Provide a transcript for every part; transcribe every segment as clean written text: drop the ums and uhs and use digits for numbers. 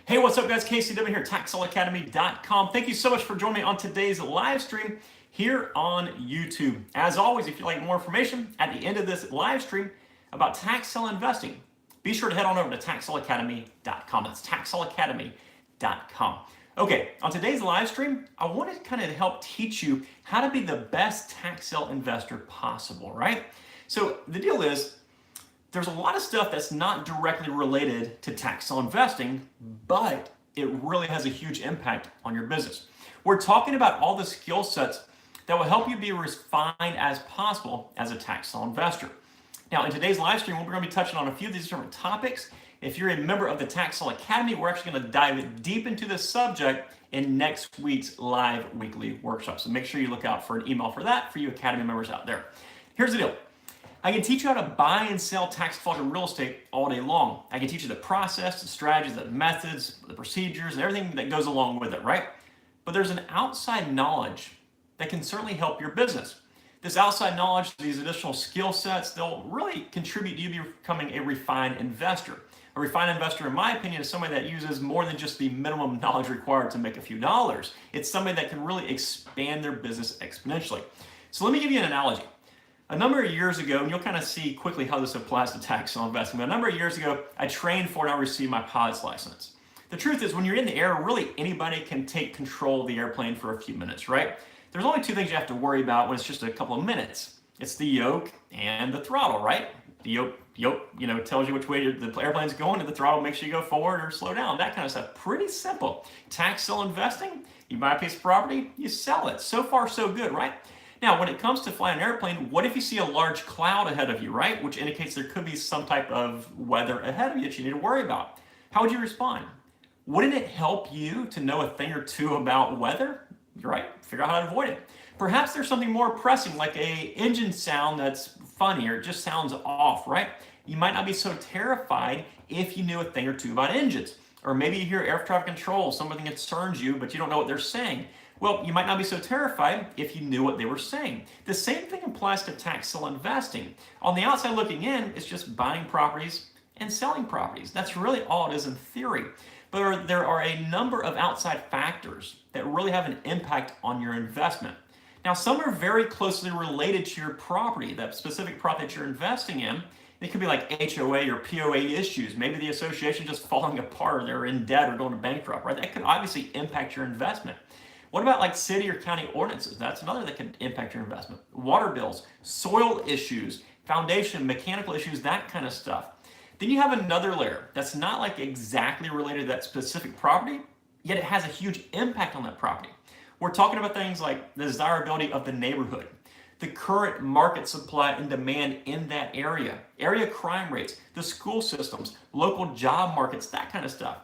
Hey, what's up guys? KCW here, TaxSaleAcademy.com. Thank you so much for joining me on today's live stream here on YouTube. As always, if you'd like more information at the end of this live stream about tax sale investing, be sure to head on over to TaxSaleAcademy.com. That's TaxSaleAcademy.com. Okay, on today's live stream, I want to kind of help teach you how to be the best tax sale investor possible, right? So the deal is, there's a lot of stuff that's not directly related to tax sale investing, but it really has a huge impact on your business. We're talking about all the skill sets that will help you be refined as possible as a tax sale investor. Now, in today's live stream, we're going to be touching on a few of these different topics. If you're a member of the Tax Sale Academy, we're actually going to dive deep into this subject in next week's live weekly workshop. So make sure you look out for an email for that for you Academy members out there. Here's the deal. I can teach you how to buy and sell tax defaulted real estate all day long. I can teach you the process, the strategies, the methods, the procedures, and everything that goes along with it, right? But there's an outside knowledge that can certainly help your business. This outside knowledge, these additional skill sets, they'll really contribute to you becoming a refined investor. A refined investor, in my opinion, is somebody that uses more than just the minimum knowledge required to make a few dollars. It's somebody that can really expand their business exponentially. So let me give you an analogy. A number of years ago, and you'll kind of see quickly how this applies to tax sale investing, but a number of years ago, I trained for and I received my pilot's license. The truth is, when you're in the air, really anybody can take control of the airplane for a few minutes, right? There's only two things you have to worry about when it's just a couple of minutes. It's the yoke and the throttle, right? The yoke, tells you which way the airplane's going, and the throttle makes you go forward or slow down, that kind of stuff. Pretty simple. Tax sale investing, you buy a piece of property, you sell it. So far, so good, right? Now, when it comes to flying an airplane, what if you see a large cloud ahead of you, right? Which indicates there could be some type of weather ahead of you that you need to worry about. How would you respond? Wouldn't it help you to know a thing or two about weather? You're right, figure out how to avoid it. Perhaps there's something more pressing, like a engine sound that's funny or just sounds off, right? You might not be so terrified if you knew a thing or two about engines. Or maybe you hear air traffic control, something concerns you, but you don't know what they're saying. Well, you might not be so terrified if you knew what they were saying. The same thing applies to tax sale investing. On the outside looking in, it's just buying properties and selling properties. That's really all it is in theory. But there are a number of outside factors that really have an impact on your investment. Now, some are very closely related to your property, that specific property that you're investing in. It could be like HOA or POA issues. Maybe the association just falling apart, or they're in debt or going bankrupt, right? That could obviously impact your investment. What about like city or county ordinances? That's another that can impact your investment. Water bills, soil issues, foundation, mechanical issues, that kind of stuff. Then you have another layer that's not like exactly related to that specific property, yet it has a huge impact on that property. We're talking about things like the desirability of the neighborhood, the current market supply and demand in that area crime rates, the school systems, local job markets, that kind of stuff.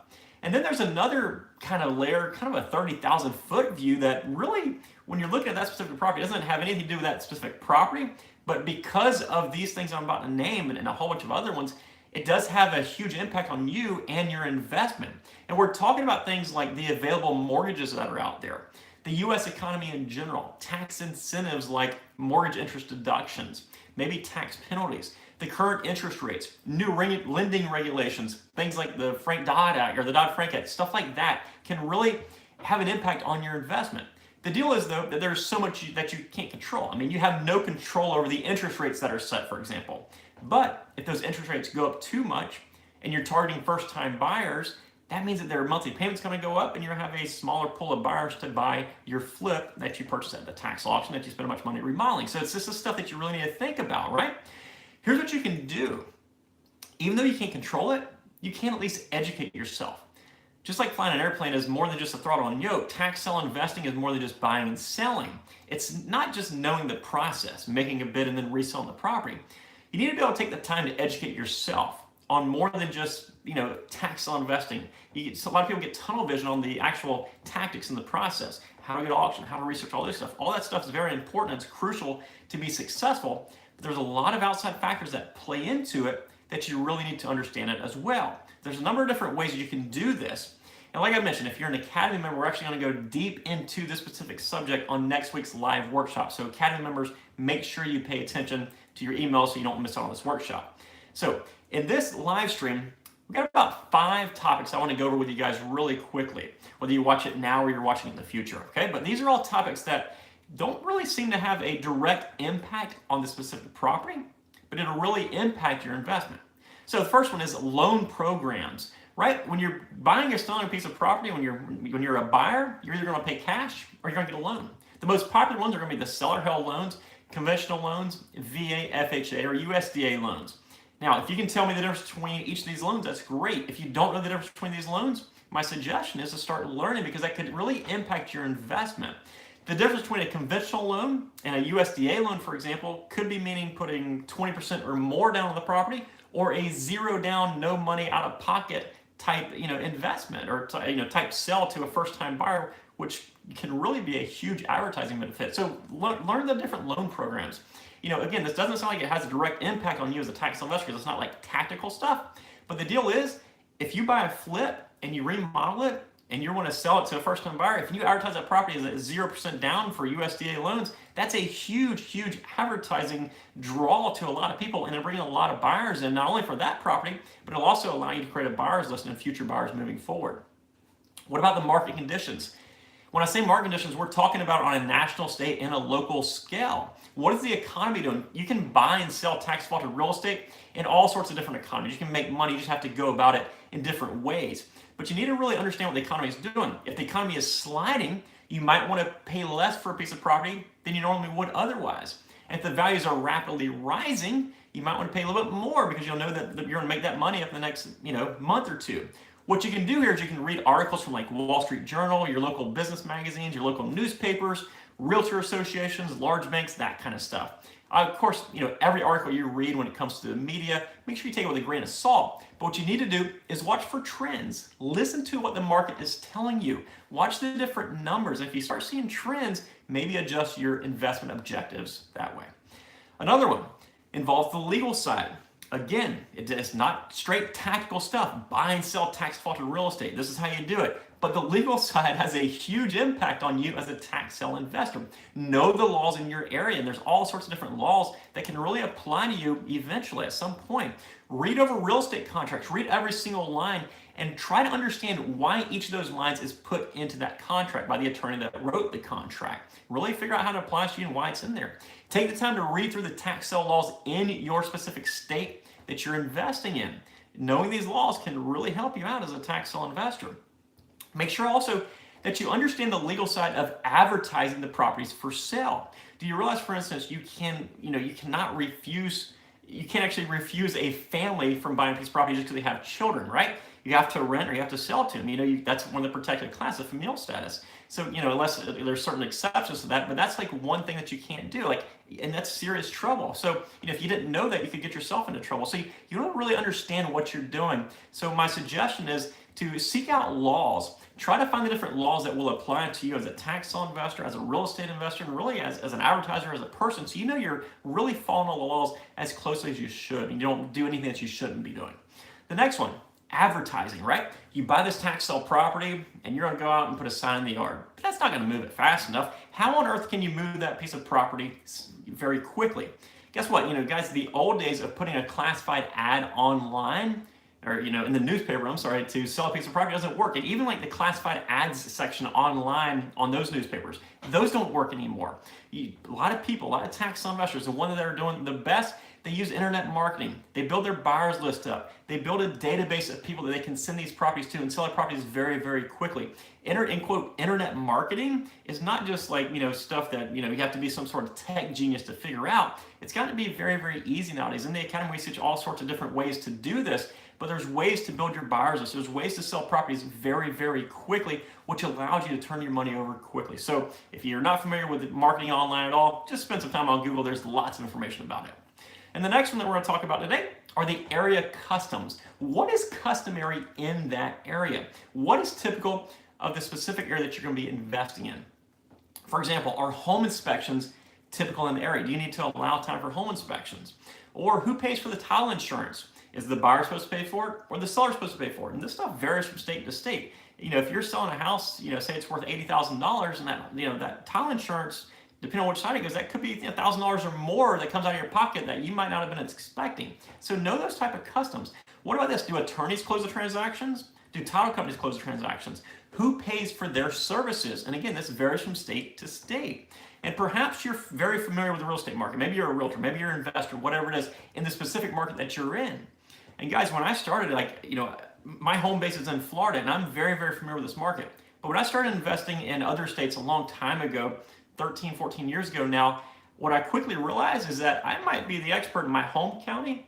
And then there's another kind of layer, kind of a 30,000 foot view that really, when you're looking at that specific property, doesn't have anything to do with that specific property, but because of these things I'm about to name and a whole bunch of other ones, it does have a huge impact on you and your investment. And we're talking about things like the available mortgages that are out there, the US economy in general, tax incentives like mortgage interest deductions, maybe tax penalties, the current interest rates, new lending regulations, things like the Frank-Dodd Act or the Dodd-Frank Act, stuff like that can really have an impact on your investment. The deal is, though, that there's so much that you can't control. I mean, you have no control over the interest rates that are set, for example. But if those interest rates go up too much and you're targeting first-time buyers, that means that their monthly payment's going to go up and you're going to have a smaller pool of buyers to buy your flip that you purchased at the tax auction that you spend much money remodeling. So it's just the stuff that you really need to think about, right? Here's what you can do. Even though you can't control it, you can at least educate yourself. Just like flying an airplane is more than just a throttle and yoke, tax sale investing is more than just buying and selling. It's not just knowing the process, making a bid and then reselling the property. You need to be able to take the time to educate yourself on more than just, tax sale investing. A lot of people get tunnel vision on the actual tactics in the process, how to get auction, how to research all this stuff. All that stuff is very important. It's crucial to be successful. But there's a lot of outside factors that play into it that you really need to understand it as well. There's a number of different ways you can do this. And like I mentioned, if you're an Academy member, we're actually going to go deep into this specific subject on next week's live workshop. So Academy members, make sure you pay attention to your emails so you don't miss out on this workshop. So in this live stream, We've got about 5 topics I want to go over with you guys really quickly, whether you watch it now or you're watching it in the future, okay? But these are all topics that don't really seem to have a direct impact on the specific property, but it'll really impact your investment. So the first one is loan programs, right? When you're buying or selling a piece of property, when you're a buyer, you're either going to pay cash or you're going to get a loan. The most popular ones are going to be the seller-held loans, conventional loans, VA, FHA, or USDA loans. Now, if you can tell me the difference between each of these loans, that's great. If you don't know the difference between these loans, my suggestion is to start learning, because that could really impact your investment. The difference between a conventional loan and a USDA loan, for example, could be meaning putting 20% or more down on the property, or a zero down, no money out of pocket type investment, or type sell to a first-time buyer, which can really be a huge advertising benefit. So learn the different loan programs. Again, this doesn't sound like it has a direct impact on you as a tax investor, because it's not like tactical stuff. But the deal is, if you buy a flip and you remodel it and you want to sell it to a first-time buyer, if you advertise that property as 0% down for USDA loans, that's a huge, huge advertising draw to a lot of people, and it'll bring a lot of buyers in, not only for that property, but it'll also allow you to create a buyer's list and future buyers moving forward. What about the market conditions? When I say market conditions, we're talking about on a national, state, and a local scale. What is the economy doing? You can buy and sell tax-defaulted real estate in all sorts of different economies. You can make money, you just have to go about it in different ways. But you need to really understand what the economy is doing. If the economy is sliding, you might want to pay less for a piece of property than you normally would otherwise. And if the values are rapidly rising, you might want to pay a little bit more, because you'll know that you're going to make that money up in the next month or two. What you can do here is you can read articles from like Wall Street Journal, your local business magazines, your local newspapers, realtor associations, large banks, that kind of stuff. Of course, every article you read when it comes to the media, make sure you take it with a grain of salt. But what you need to do is watch for trends. Listen to what the market is telling you. Watch the different numbers. If you start seeing trends, maybe adjust your investment objectives that way. Another one involves the legal side. Again, it's not straight tactical stuff. Buy and sell tax-defaulted real estate. This is how you do it. But the legal side has a huge impact on you as a tax sale investor. Know the laws in your area, and there's all sorts of different laws that can really apply to you eventually at some point. Read over real estate contracts. Read every single line and try to understand why each of those lines is put into that contract by the attorney that wrote the contract. Really figure out how to apply to you and why it's in there. Take the time to read through the tax sale laws in your specific state that you're investing in. Knowing these laws can really help you out as a tax sale investor. Make sure also that you understand the legal side of advertising the properties for sale. Do you realize, for instance, you can't actually refuse a family from buying a piece of property just because they have children, right? You have to rent or you have to sell to them. That's one of the protected classes of familial status. So, unless there's certain exceptions to that, but that's like one thing that you can't do, and that's serious trouble. So, if you didn't know that, you could get yourself into trouble. So you don't really understand what you're doing. So my suggestion is to seek out laws. Try to find the different laws that will apply to you as a tax sale investor, as a real estate investor, and really as an advertiser, as a person. So you're really following all the laws as closely as you should, and you don't do anything that you shouldn't be doing. The next one, advertising, right? You buy this tax sale property and you're going to go out and put a sign in the yard. But that's not going to move it fast enough. How on earth can you move that piece of property very quickly? Guess what? Guys, the old days of putting a classified ad online, or in the newspaper, to sell a piece of property doesn't work. And even like the classified ads section online on those newspapers, those don't work anymore. A lot of tax sale investors, the ones that are doing the best, they use internet marketing. They build their buyers list up. They build a database of people that they can send these properties to and sell their properties very, very quickly. Internet marketing is not just like, stuff that, you have to be some sort of tech genius to figure out. It's got to be very, very easy nowadays. In the Academy, we teach all sorts of different ways to do this, but there's ways to build your buyers list. There's ways to sell properties very, very quickly, which allows you to turn your money over quickly. So if you're not familiar with marketing online at all, just spend some time on Google. There's lots of information about it. And the next one that we're going to talk about today are the area customs. What is customary in that area? What is typical of the specific area that you're going to be investing in? For example, are home inspections typical in the area? Do you need to allow time for home inspections? Or who pays for the title insurance? Is the buyer supposed to pay for it or the seller supposed to pay for it? And this stuff varies from state to state. If you're selling a house, say it's worth $80,000 and that title insurance depending on which side it goes, that could be $1,000 or more that comes out of your pocket that you might not have been expecting. So know those type of customs. What about this? Do attorneys close the transactions? Do title companies close the transactions? Who pays for their services? And again, this varies from state to state. And perhaps you're very familiar with the real estate market. Maybe you're a realtor, maybe you're an investor, whatever it is, in the specific market that you're in. And guys, when I started, my home base is in Florida, and I'm very, very familiar with this market. But when I started investing in other states a long time ago, 13, 14 years ago now, what I quickly realized is that I might be the expert in my home county,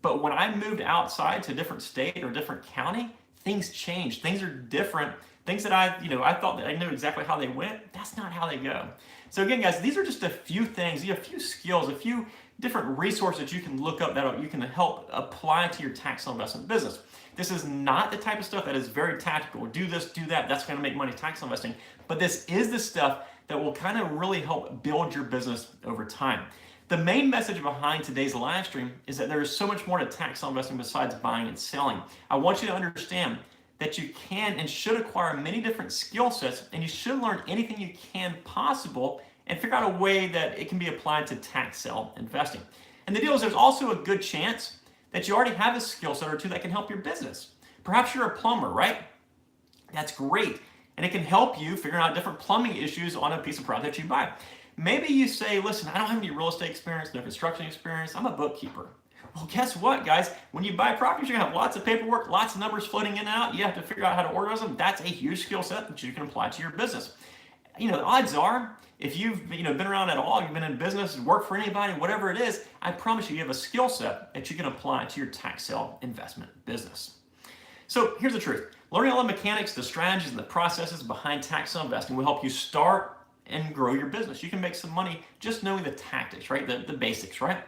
but when I moved outside to a different state or a different county, things changed. Things are different. Things that I thought that I knew exactly how they went, that's not how they go. So again, guys, these are just a few things, a few skills, a few different resources that you can look up that you can help apply to your tax sale investment business. This is not the type of stuff that is very tactical. Do this, do that, that's going to make money tax sale investing. But this is the stuff that will kind of really help build your business over time. The main message behind today's live stream is that there is so much more to tax sale investing besides buying and selling. I want you to understand that you can and should acquire many different skill sets, and you should learn anything you can possible and figure out a way that it can be applied to tax sale investing. And the deal is there's also a good chance that you already have a skill set or two that can help your business. Perhaps you're a plumber, right? That's great. And it can help you figure out different plumbing issues on a piece of product that you buy. Maybe you say, listen, I don't have any real estate experience, no construction experience, I'm a bookkeeper. Well, guess what, guys? When you buy properties, you're gonna have lots of paperwork, lots of numbers floating in and out. You have to figure out how to organize them. That's a huge skill set that you can apply to your business. The odds are, if you've been around at all, you've been in business, worked for anybody, whatever it is, I promise you have a skill set that you can apply to your tax sale investment business. So here's the truth. Learning all the mechanics, the strategies, and the processes behind tax sale investing will help you start and grow your business. You can make some money just knowing the tactics, right? The basics, right?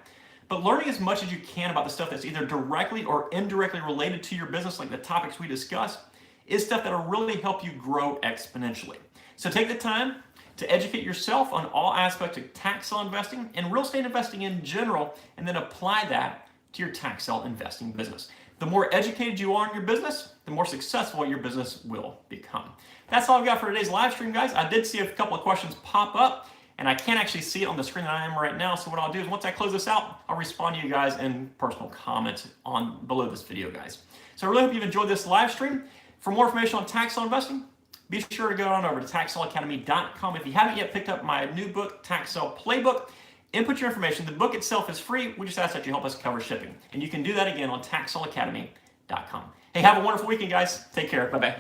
But learning as much as you can about the stuff that's either directly or indirectly related to your business, like the topics we discussed, is stuff that'll really help you grow exponentially. So take the time to educate yourself on all aspects of tax sale investing and real estate investing in general, and then apply that to your tax sale investing business. The more educated you are in your business, the more successful your business will become. That's all I've got for today's live stream, guys. I did see a couple of questions pop up, and I can't actually see it on the screen that I am right now. So what I'll do is once I close this out, I'll respond to you guys in personal comments below this video, guys. So I really hope you've enjoyed this live stream. For more information on tax sale investing, be sure to go on over to taxsaleacademy.com. If you haven't yet picked up my new book, Tax Sale Playbook, input your information. The book itself is free. We just ask that you help us cover shipping. And you can do that again on taxsaleacademy.com. Hey, have a wonderful weekend, guys. Take care. Bye-bye.